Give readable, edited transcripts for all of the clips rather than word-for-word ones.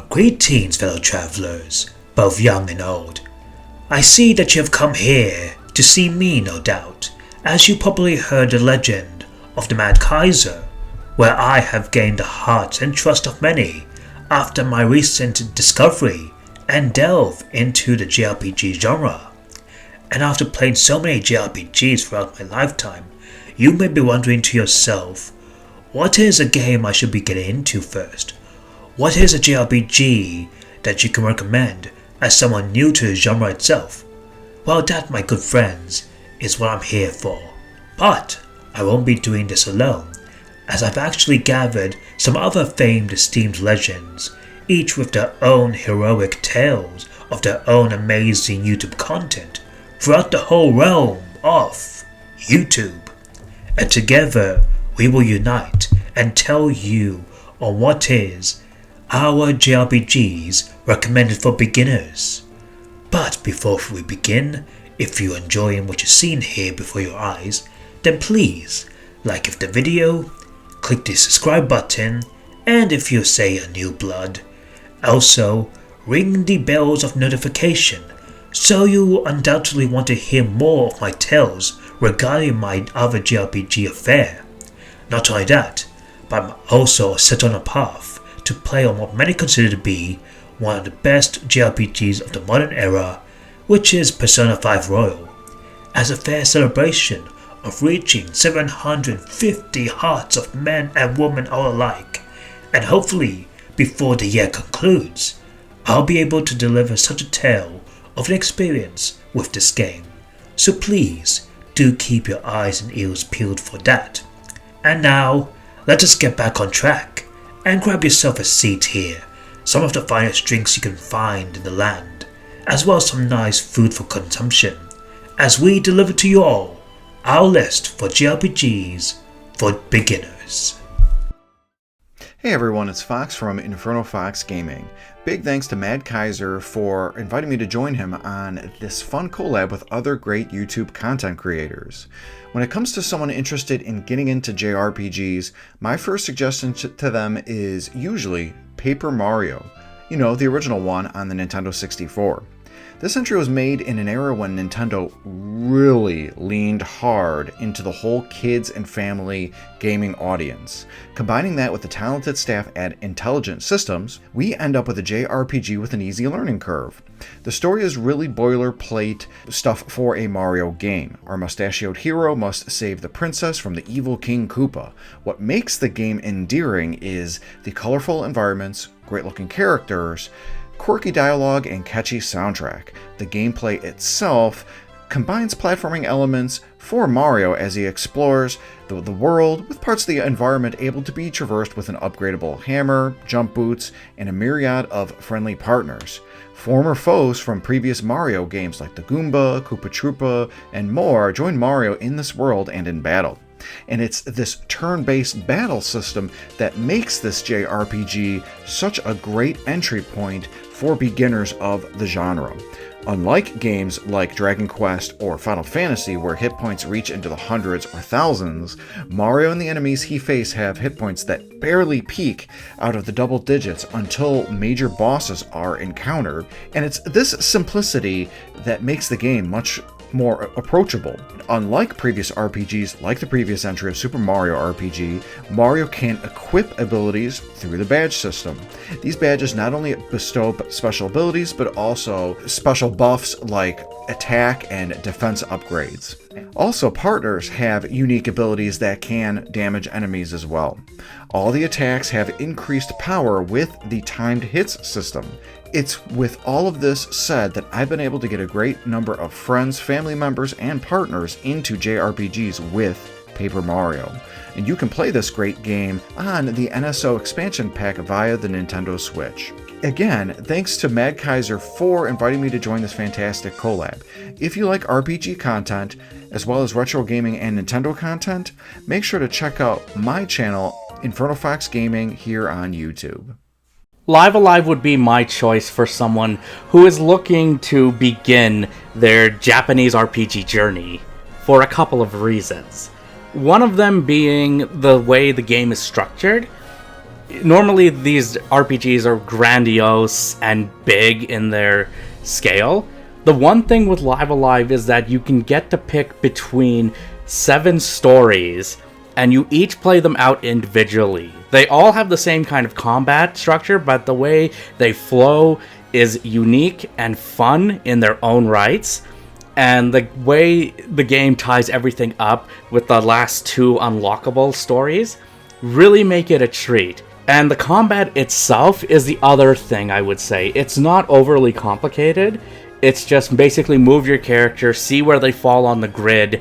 Greetings, fellow travelers, both young and old. I see that you have come here to see me, no doubt, as you probably heard the legend of the Mad Kaiser, where I have gained the hearts and trust of many after my recent discovery and delve into the JRPG genre. And after playing so many JRPGs throughout my lifetime, you may be wondering to yourself, what is a game I should be getting into first? What is a JRPG that you can recommend as someone new to the genre itself? Well, that, my good friends, is what I'm here for. But I won't be doing this alone, as I've actually gathered some other famed esteemed legends, each with their own heroic tales of their own amazing YouTube content throughout the whole realm of YouTube. And together we will unite and tell you on what is our JRPGs recommended for beginners. But before we begin, if you're enjoying what you're seeing here before your eyes, then please like the video, click the subscribe button, and if you're say a new blood, also ring the bells of notification so you undoubtedly want to hear more of my tales regarding my other JRPG affair. Not only that, but I'm also set on a path to play on what many consider to be one of the best JRPGs of the modern era, which is Persona 5 Royal, as a fair celebration of reaching 750 hearts of men and women all alike, and hopefully before the year concludes, I'll be able to deliver such a tale of an experience with this game. So please do keep your eyes and ears peeled for that. And now, let us get back on track and grab yourself a seat here, some of the finest drinks you can find in the land, as well as some nice food for consumption, as we deliver to you all our list for JRPGs for beginners. Hey everyone, it's Fox from InfernoFoxGaming. Big thanks to Mad Kaiser for inviting me to join him on this fun collab with other great YouTube content creators. When it comes to someone interested in getting into JRPGs, my first suggestion to them is usually Paper Mario. You know, the original one on the Nintendo 64. This entry was made in an era when Nintendo really leaned hard into the whole kids and family gaming audience. Combining that with the talented staff at Intelligent Systems, we end up with a JRPG with an easy learning curve. The story is really boilerplate stuff for a Mario game. Our mustachioed hero must save the princess from the evil King Koopa. What makes the game endearing is the colorful environments, great-looking characters, quirky dialogue, and catchy soundtrack. The gameplay itself combines platforming elements for Mario as he explores the world, with parts of the environment able to be traversed with an upgradable hammer, jump boots, and a myriad of friendly partners. Former foes from previous Mario games like the Goomba, Koopa Troopa, and more join Mario in this world and in battle. And it's this turn-based battle system that makes this JRPG such a great entry point for beginners of the genre. Unlike games like Dragon Quest or Final Fantasy, where hit points reach into the hundreds or thousands, Mario and the enemies he faces have hit points that barely peak out of the double digits until major bosses are encountered, and it's this simplicity that makes the game much more approachable. Unlike previous RPGs, like the previous entry of Super Mario RPG, Mario can equip abilities through the badge system. These badges not only bestow special abilities, but also special buffs like attack and defense upgrades. Also, partners have unique abilities that can damage enemies as well. All the attacks have increased power with the timed hits system. It's with all of this said that I've been able to get a great number of friends, family members, and partners into JRPGs with Paper Mario. And you can play this great game on the NSO expansion pack via the Nintendo Switch. Again, thanks to Mad Kaiser for inviting me to join this fantastic collab. If you like RPG content, as well as retro gaming and Nintendo content, make sure to check out my channel, InfernoFoxGaming, here on YouTube. Live Alive would be my choice for someone who is looking to begin their Japanese RPG journey for a couple of reasons. One of them being the way the game is structured. normally these RPGs are grandiose and big in their scale. The one thing with Live Alive is that you can get to pick between 7 stories, and you each play them out individually. They all have the same kind of combat structure, but the way they flow is unique and fun in their own rights. And the way the game ties everything up with the last 2 unlockable stories really make it a treat. And the combat itself is the other thing I would say. It's not overly complicated. It's just basically move your character, see where they fall on the grid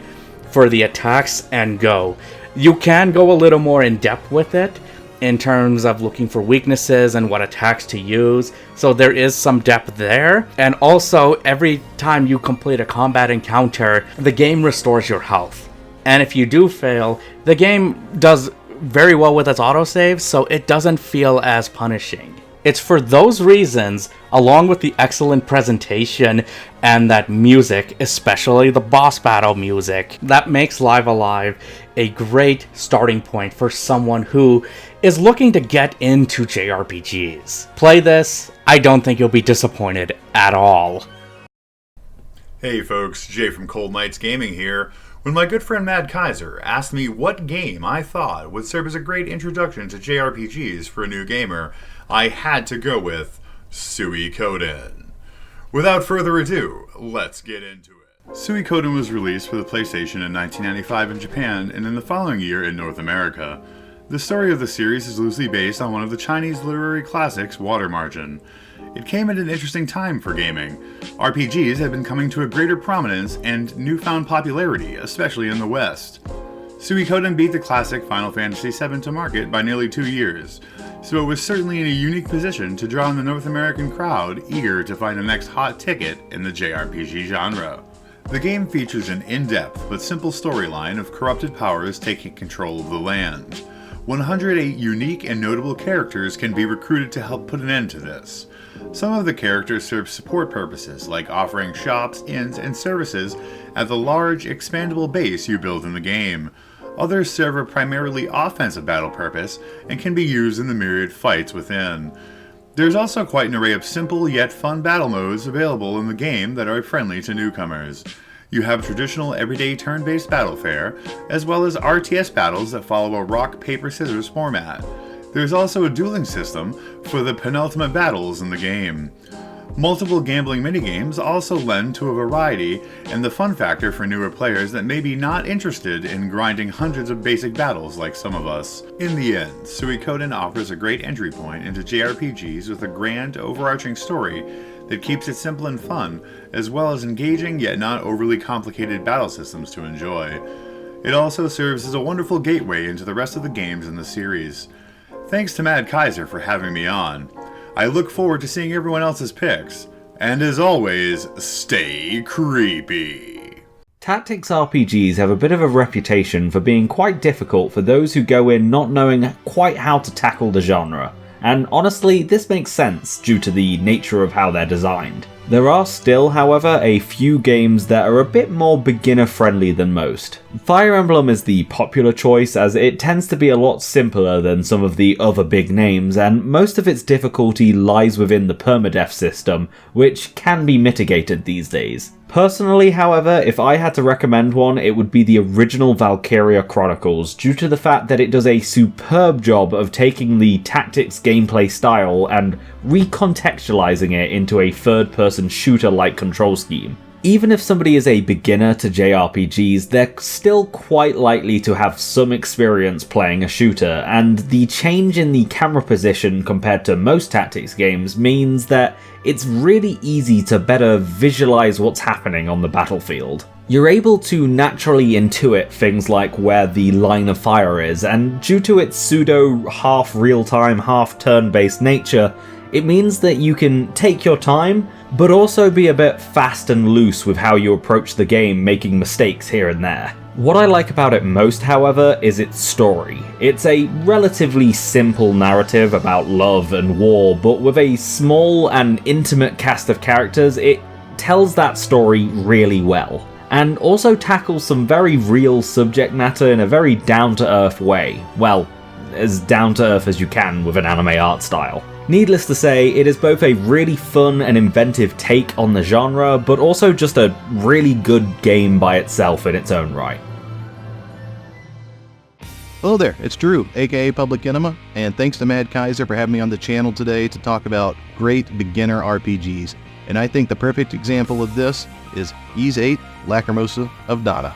for the attacks, and go. You can go a little more in depth with it in terms of looking for weaknesses and what attacks to use, so there is some depth there. And also, every time you complete a combat encounter, the game restores your health. And if you do fail, the game does very well with its autosaves, so it doesn't feel as punishing. It's for those reasons, along with the excellent presentation and that music, especially the boss battle music, that makes Live Alive a great starting point for someone who is looking to get into JRPGs. Play this, I don't think you'll be disappointed at all. Hey folks, Jay from Cold Knights Gaming here. When my good friend Mad Kaiser asked me what game I thought would serve as a great introduction to JRPGs for a new gamer, I had to go with Suikoden. Without further ado, let's get into it. Suikoden was released for the PlayStation in 1995 in Japan and in the following year in North America. The story of the series is loosely based on one of the Chinese literary classics, Water Margin. It came at an interesting time for gaming. RPGs had been coming to a greater prominence and newfound popularity, especially in the West. Suikoden beat the classic Final Fantasy VII to market by nearly 2 years, so it was certainly in a unique position to draw in the North American crowd eager to find the next hot ticket in the JRPG genre. The game features an in-depth but simple storyline of corrupted powers taking control of the land. 108 unique and notable characters can be recruited to help put an end to this. Some of the characters serve support purposes, like offering shops, inns, and services at the large, expandable base you build in the game. Others serve a primarily offensive battle purpose and can be used in the myriad fights within. There's also quite an array of simple yet fun battle modes available in the game that are friendly to newcomers. You have traditional everyday turn-based battle fare, as well as RTS battles that follow a rock, paper, scissors format. There's also a dueling system for the penultimate battles in the game. Multiple gambling minigames also lend to a variety and the fun factor for newer players that may be not interested in grinding hundreds of basic battles like some of us. In the end, Suikoden offers a great entry point into JRPGs with a grand, overarching story that keeps it simple and fun, as well as engaging yet not overly complicated battle systems to enjoy. It also serves as a wonderful gateway into the rest of the games in the series. Thanks to Mad Kaiser for having me on. I look forward to seeing everyone else's picks. And as always, stay creepy. Tactics RPGs have a bit of a reputation for being quite difficult for those who go in not knowing quite how to tackle the genre. And honestly, this makes sense due to the nature of how they're designed. There are still, however, a few games that are a bit more beginner-friendly than most. Fire Emblem is the popular choice as it tends to be a lot simpler than some of the other big names, and most of its difficulty lies within the permadeath system, which can be mitigated these days. Personally, however, if I had to recommend one, it would be the original Valkyria Chronicles, due to the fact that it does a superb job of taking the tactics gameplay style and recontextualizing it into a third-person shooter-like control scheme. Even if somebody is a beginner to JRPGs, they're still quite likely to have some experience playing a shooter, and the change in the camera position compared to most tactics games means that it's really easy to better visualize what's happening on the battlefield. You're able to naturally intuit things like where the line of fire is, and due to its pseudo half real-time, half turn-based nature, it means that you can take your time, but also be a bit fast and loose with how you approach the game, making mistakes here and there. What I like about it most, however, is its story. It's a relatively simple narrative about love and war, but with a small and intimate cast of characters, it tells that story really well. And also tackles some very real subject matter in a very down-to-earth way. Well, as down to earth as you can with an anime art style. Needless to say, it is both a really fun and inventive take on the genre, but also just a really good game by itself in its own right. Hello there, it's Drew, aka PublicEnema, and thanks to Mad Kaiser for having me on the channel today to talk about great beginner RPGs. And I think the perfect example of this is Ys 8 Lacrimosa of Dada.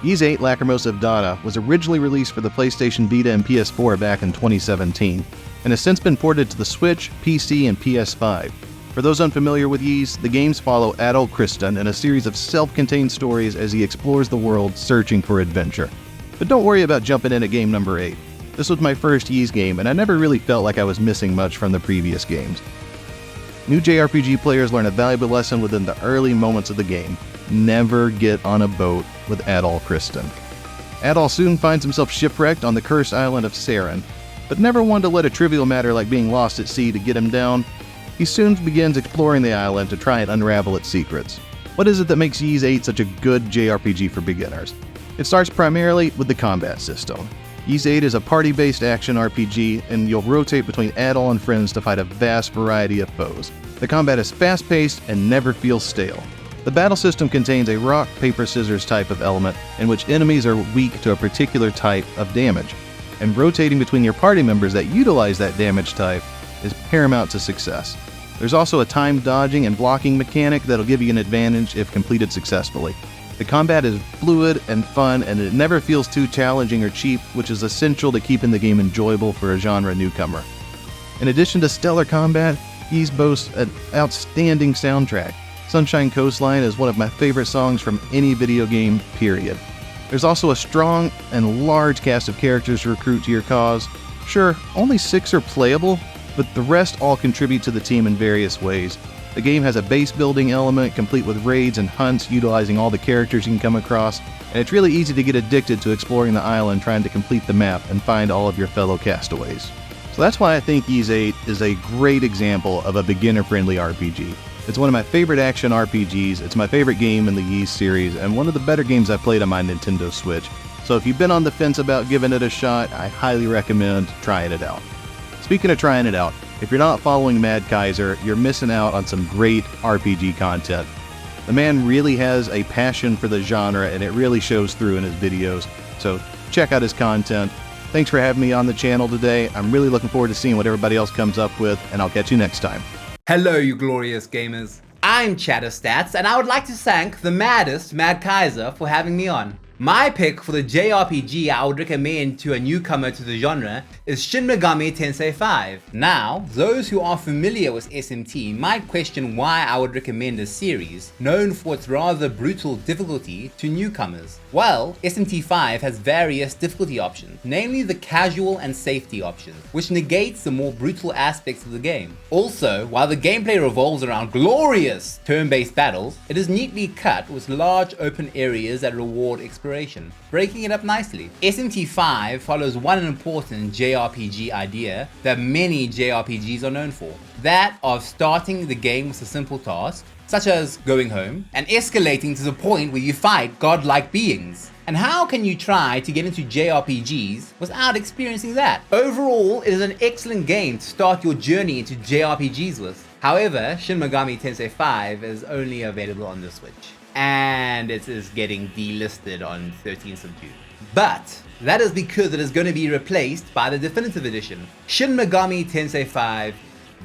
Ys 8 Lacrimosa of Dada was originally released for the PlayStation Vita and PS4 back in 2017, and has since been ported to the Switch, PC, and PS5. For those unfamiliar with Ys, the games follow adult Kristen in a series of self-contained stories as he explores the world searching for adventure. But don't worry about jumping in at game number 8. This was my first Ys game, and I never really felt like I was missing much from the previous games. New JRPG players learn a valuable lesson within the early moments of the game. Never get on a boat with Adol Kristen. Adol soon finds himself shipwrecked on the cursed island of Saren, but never one to let a trivial matter like being lost at sea to get him down. He soon begins exploring the island to try and unravel its secrets. What is it that makes Ys 8 such a good JRPG for beginners? It starts primarily with the combat system. Ys 8 is a party-based action RPG, and you'll rotate between Adol and friends to fight a vast variety of foes. The combat is fast-paced and never feels stale. The battle system contains a rock, paper, scissors type of element in which enemies are weak to a particular type of damage, and rotating between your party members that utilize that damage type is paramount to success. There's also a time dodging and blocking mechanic that'll give you an advantage if completed successfully. The combat is fluid and fun, and it never feels too challenging or cheap, which is essential to keeping the game enjoyable for a genre newcomer. In addition to stellar combat, Ys boasts an outstanding soundtrack. Sunshine Coastline is one of my favorite songs from any video game, period. There's also a strong and large cast of characters to recruit to your cause. Sure, only 6 are playable, but the rest all contribute to the team in various ways. The game has a base building element complete with raids and hunts utilizing all the characters you can come across, and it's really easy to get addicted to exploring the island trying to complete the map and find all of your fellow castaways. So that's why I think Ys 8 is a great example of a beginner-friendly RPG. It's one of my favorite action RPGs, it's my favorite game in the Ys series, and one of the better games I've played on my Nintendo Switch. So if you've been on the fence about giving it a shot, I highly recommend trying it out. Speaking of trying it out, if you're not following Mad Kaiser, you're missing out on some great RPG content. The man really has a passion for the genre, and it really shows through in his videos, so check out his content. Thanks for having me on the channel today. I'm really looking forward to seeing what everybody else comes up with, and I'll catch you next time. Hello, you glorious gamers. I'm ChadofStats, and I would like to thank the maddest Mad Kaiser for having me on. My pick for the JRPG I would recommend to a newcomer to the genre is Shin Megami Tensei 5. Now, those who are familiar with SMT might question why I would recommend a series known for its rather brutal difficulty to newcomers. Well, SMT 5 has various difficulty options, namely the casual and safety options, which negates the more brutal aspects of the game. Also, while the gameplay revolves around glorious turn-based battles, it is neatly cut with large open areas that reward exploration, breaking it up nicely. SMT 5 follows one important JRPG idea that many JRPGs are known for, that of starting the game with a simple task, such as going home, and escalating to the point where you fight godlike beings. And how can you try to get into JRPGs without experiencing that? Overall, it is an excellent game to start your journey into JRPGs with. However, Shin Megami Tensei 5 is only available on the Switch, and it is getting delisted on 13th of June. But that is because it is going to be replaced by the definitive edition, Shin Megami Tensei 5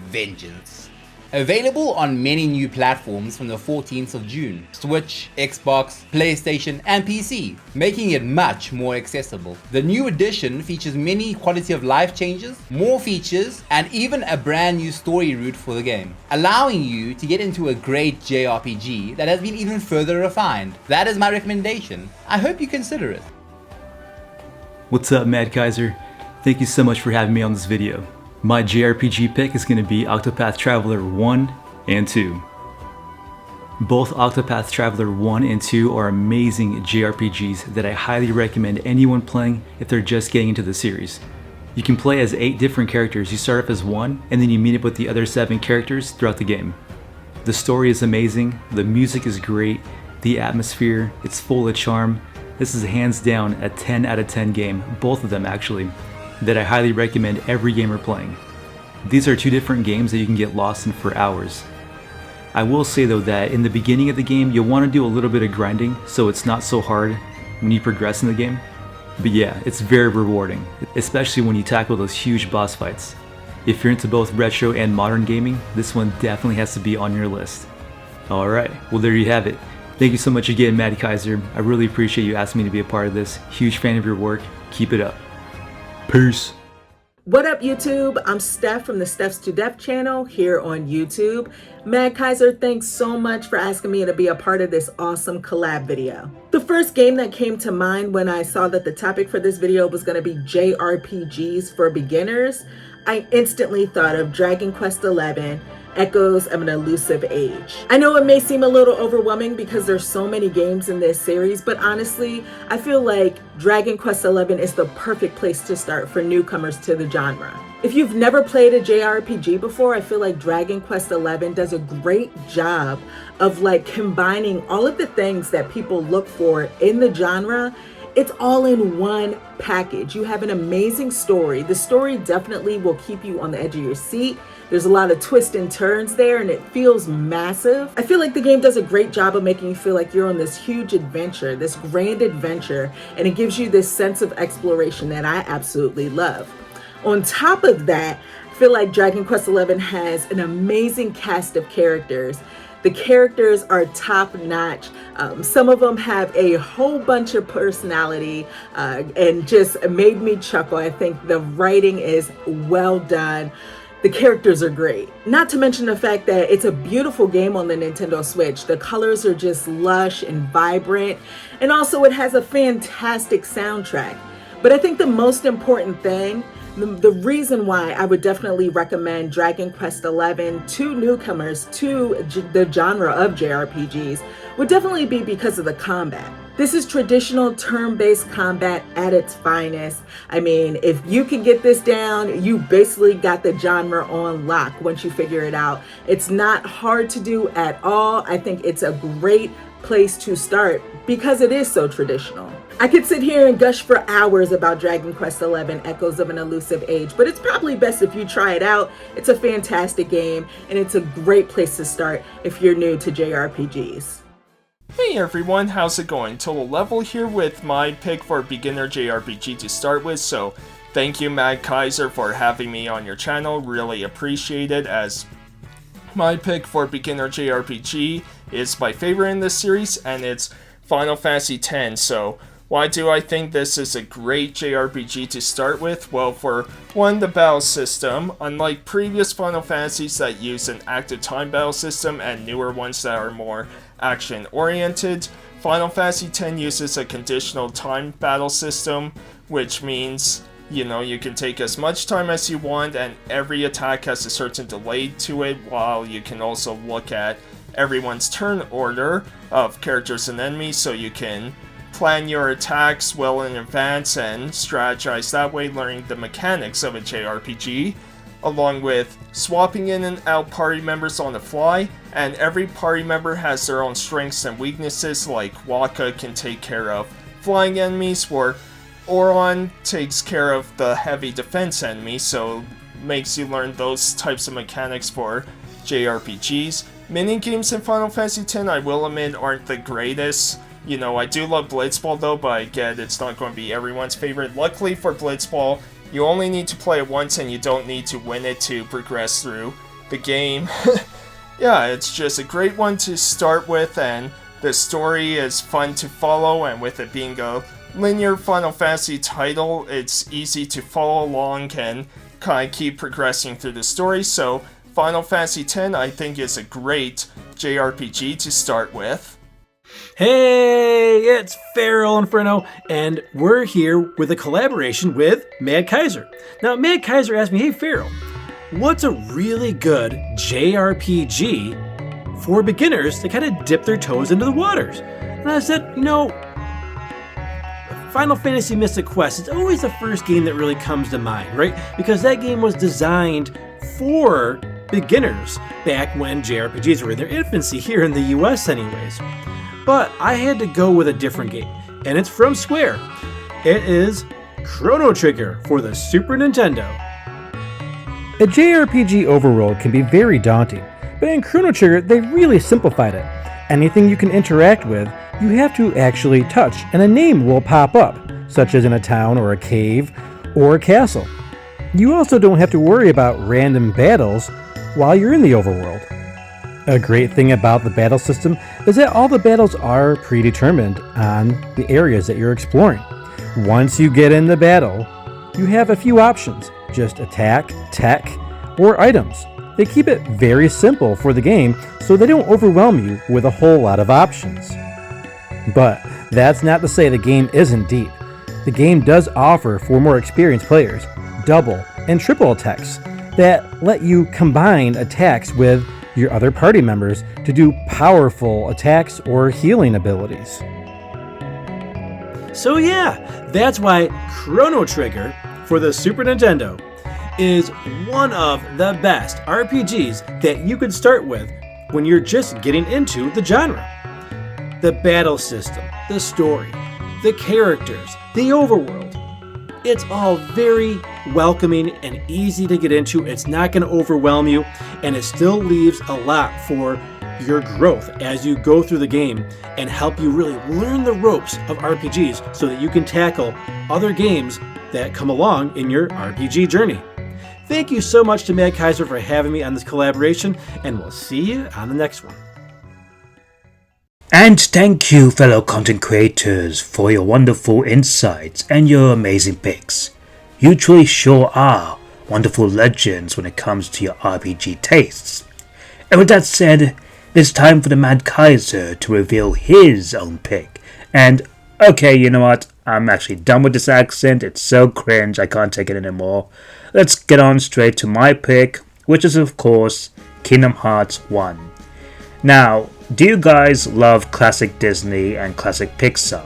Vengeance. Available on many new platforms from the 14th of June, Switch, Xbox, PlayStation, and PC, making it much more accessible. The new edition features many quality of life changes, more features, and even a brand new story route for the game, allowing you to get into a great JRPG that has been even further refined. That is my recommendation. I hope you consider it. What's up, Mad Kaiser? Thank you so much for having me on this video. My JRPG pick is going to be Octopath Traveler 1 and 2. Both Octopath Traveler 1 and 2 are amazing JRPGs that I highly recommend anyone playing if they're just getting into the series. You can play as 8 different characters. You start off as one, and then you meet up with the other 7 characters throughout the game. The story is amazing, the music is great, the atmosphere, it's full of charm. This is hands down a 10 out of 10 game, both of them actually. that I highly recommend every gamer playing. These are two different games that you can get lost in for hours. I will say though that in the beginning of the game you'll want to do a little bit of grinding so it's not so hard when you progress in the game. But yeah, it's very rewarding, especially when you tackle those huge boss fights. If you're into both retro and modern gaming, this one definitely has to be on your list. Alright, well there you have it. Thank you so much again, Mad Kaiser. I really appreciate you asking me to be a part of this. Huge fan of your work. Keep it up. Peace. What up, YouTube? I'm Steph from the StephsTooDef channel here on YouTube. Mad Kaiser, thanks so much for asking me to be a part of this awesome collab video. The first game that came to mind when I saw that the topic for this video was going to be JRPGs for beginners, I instantly thought of Dragon Quest XI, Echoes of an Elusive Age. I know it may seem a little overwhelming because there's so many games in this series, but honestly, I feel like Dragon Quest XI is the perfect place to start for newcomers to the genre. If you've never played a JRPG before, I feel like Dragon Quest XI does a great job of like combining all of the things that people look for in the genre. It's all in one package. You have an amazing story. The story definitely will keep you on the edge of your seat. There's a lot of twists and turns there and it feels massive. I feel like the game does a great job of making you feel like you're on this huge adventure, this grand adventure, and it gives you this sense of exploration that I absolutely love. On top of that, I feel like Dragon Quest XI has an amazing cast of characters. The characters are top notch. Some of them have a whole bunch of personality and just made me chuckle. I think the writing is well done. The characters are great. Not to mention the fact that it's a beautiful game on the Nintendo Switch. The colors are just lush and vibrant. And also it has a fantastic soundtrack. But I think the most important thing, the reason why I would definitely recommend Dragon Quest XI to newcomers to the genre of JRPGs would definitely be because of the combat. This is traditional turn-based combat at its finest. I mean, if you can get this down, you basically got the genre on lock once you figure it out. It's not hard to do at all. I think it's a great place to start because it is so traditional. I could sit here and gush for hours about Dragon Quest XI, Echoes of an Elusive Age, but it's probably best if you try it out. It's a fantastic game, and it's a great place to start if you're new to JRPGs. Hey everyone, how's it going? Total Level here with my pick for beginner JRPG to start with, so thank you Mad Kaiser for having me on your channel, really appreciate it, as my pick for beginner JRPG is my favorite in this series, and it's Final Fantasy X. So why do I think this is a great JRPG to start with? Well, for one, the battle system. Unlike previous Final Fantasies that use an active time battle system and newer ones that are more action-oriented, Final Fantasy X uses a conditional time battle system, which means, you know, you can take as much time as you want and every attack has a certain delay to it, while you can also look at everyone's turn order of characters and enemies, so you can plan your attacks well in advance and strategize that way, learning the mechanics of a JRPG, along with swapping in and out party members on the fly, and every party member has their own strengths and weaknesses, like Waka can take care of flying enemies, where Oron takes care of the heavy defense enemies, so makes you learn those types of mechanics for JRPGs. Minigames in Final Fantasy X, I will admit, aren't the greatest. You know, I do love Blitzball though, but I get it's not going to be everyone's favorite. Luckily for Blitzball, you only need to play it once and you don't need to win it to progress through the game. Yeah, it's just a great one to start with, and the story is fun to follow, and with it being a linear Final Fantasy title, it's easy to follow along and kind of keep progressing through the story. So Final Fantasy X, I think, is a great JRPG to start with. Hey, it's FeralInferno, and we're here with a collaboration with Mad Kaiser. Now, Mad Kaiser asked me, hey Feral, what's a really good JRPG for beginners to kind of dip their toes into the waters? And I said, you know, Final Fantasy Mystic Quest is always the first game that really comes to mind, right? Because that game was designed for beginners back when JRPGs were in their infancy, here in the US anyways. But I had to go with a different game, and it's from Square. It is Chrono Trigger for the Super Nintendo. A JRPG overworld can be very daunting, but in Chrono Trigger they really simplified it. Anything you can interact with, you have to actually touch, and a name will pop up, such as in a town or a cave or a castle. You also don't have to worry about random battles while you're in the overworld. A great thing about the battle system is that all the battles are predetermined on the areas that you're exploring. Once you get in the battle, you have a few options, just attack, tech, or items. They keep it very simple for the game so they don't overwhelm you with a whole lot of options. But that's not to say the game isn't deep. The game does offer, for more experienced players, double and triple attacks that let you combine attacks with your other party members to do powerful attacks or healing abilities. So yeah, that's why Chrono Trigger for the Super Nintendo is one of the best RPGs that you could start with when you're just getting into the genre. The battle system, the story, the characters, the overworld. It's all very welcoming and easy to get into. It's not going to overwhelm you, and it still leaves a lot for your growth as you go through the game and help you really learn the ropes of RPGs so that you can tackle other games that come along in your RPG journey. Thank you so much to Mad Kaiser for having me on this collaboration, and we'll see you on the next one. And thank you, fellow content creators, for your wonderful insights and your amazing picks. You truly sure are wonderful legends when it comes to your RPG tastes. And with that said, it's time for the Mad Kaiser to reveal his own pick. And okay, you know what? I'm actually done with this accent. It's so cringe, I can't take it anymore. Let's get on straight to my pick, which is of course Kingdom Hearts 1. Now, do you guys love classic Disney and classic Pixar?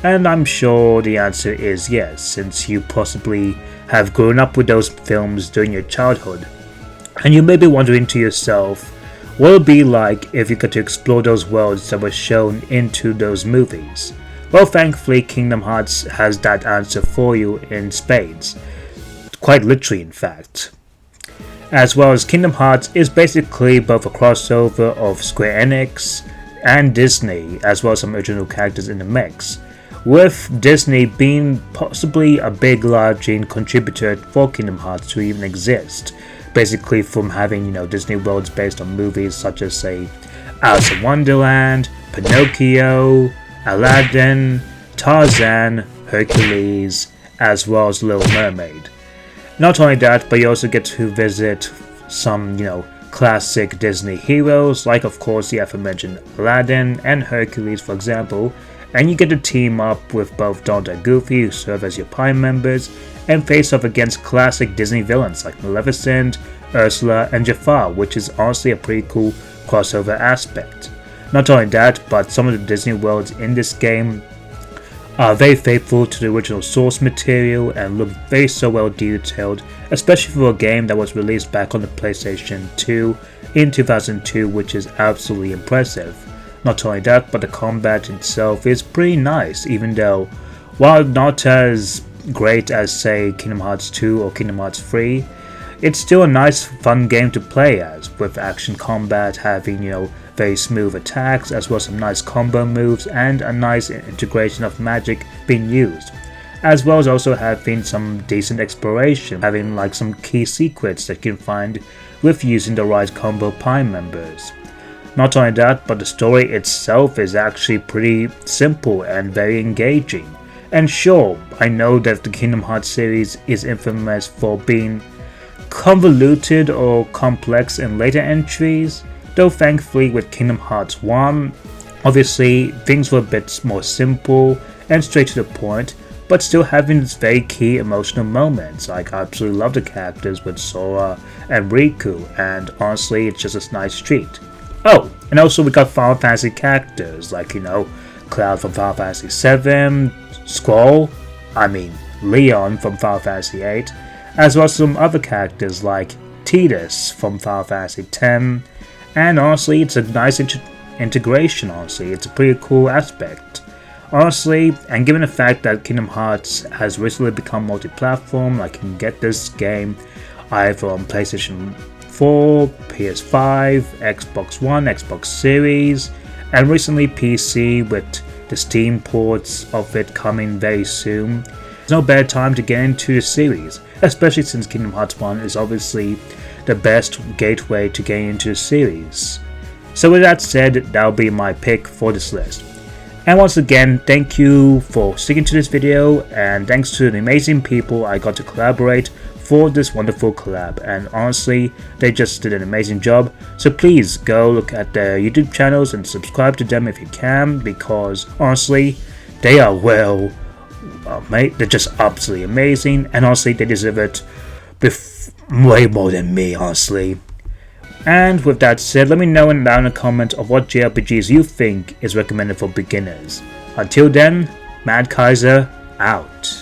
And I'm sure the answer is yes, since you possibly have grown up with those films during your childhood. And you may be wondering to yourself, what it would be like if you got to explore those worlds that were shown into those movies? Well, thankfully, Kingdom Hearts has that answer for you in spades. Quite literally, in fact. As well as Kingdom Hearts is basically both a crossover of Square Enix and Disney, as well as some original characters in the mix, with Disney being possibly a big large contributor for Kingdom Hearts to even exist, basically from having Disney worlds based on movies such as say Alice in Wonderland, Pinocchio, Aladdin, Tarzan, Hercules, as well as Little Mermaid. Not only that, but you also get to visit some, classic Disney heroes, like of course the aforementioned Aladdin and Hercules, for example, and you get to team up with both Donald and Goofy, who serve as your Prime members, and face off against classic Disney villains like Maleficent, Ursula, and Jafar, which is honestly a pretty cool crossover aspect. Not only that, but some of the Disney worlds in this game are very faithful to the original source material and look very so well detailed, especially for a game that was released back on the PlayStation 2 in 2002, which is absolutely impressive. Not only that, but the combat itself is pretty nice, even though, while not as great as say Kingdom Hearts 2 or Kingdom Hearts 3, it's still a nice fun game to play as, with action combat having very smooth attacks, as well as some nice combo moves and a nice integration of magic being used, as well as also having some decent exploration, having like some key secrets that you can find with using the right combo Prime members. Not only that, but the story itself is actually pretty simple and very engaging. And sure, I know that the Kingdom Hearts series is infamous for being convoluted or complex in later entries, though thankfully with Kingdom Hearts 1, obviously things were a bit more simple and straight to the point, but still having its very key emotional moments. Like, I absolutely love the characters with Sora and Riku, and honestly it's just a nice treat. Oh, and also we got Final Fantasy characters like, Cloud from Final Fantasy 7, Leon from Final Fantasy 8, as well as some other characters like Tidus from Final Fantasy 10, and honestly it's a nice integration, honestly, it's a pretty cool aspect. Honestly, and given the fact that Kingdom Hearts has recently become multi-platform, I can get this game either on PlayStation 4, PS5, Xbox One, Xbox Series, and recently PC with the Steam ports of it coming very soon. There's no better time to get into the series, especially since Kingdom Hearts 1 is obviously the best gateway to getting into the series. So with that said, that'll be my pick for this list. And once again, thank you for sticking to this video, and thanks to the amazing people I got to collaborate for this wonderful collab, and honestly, they just did an amazing job. So please go look at their YouTube channels and subscribe to them if you can, because honestly, they are they're just absolutely amazing, and honestly, they deserve it way more than me, honestly. And with that said, let me know down in the comments of what JRPGs you think is recommended for beginners. Until then, Mad Kaiser out.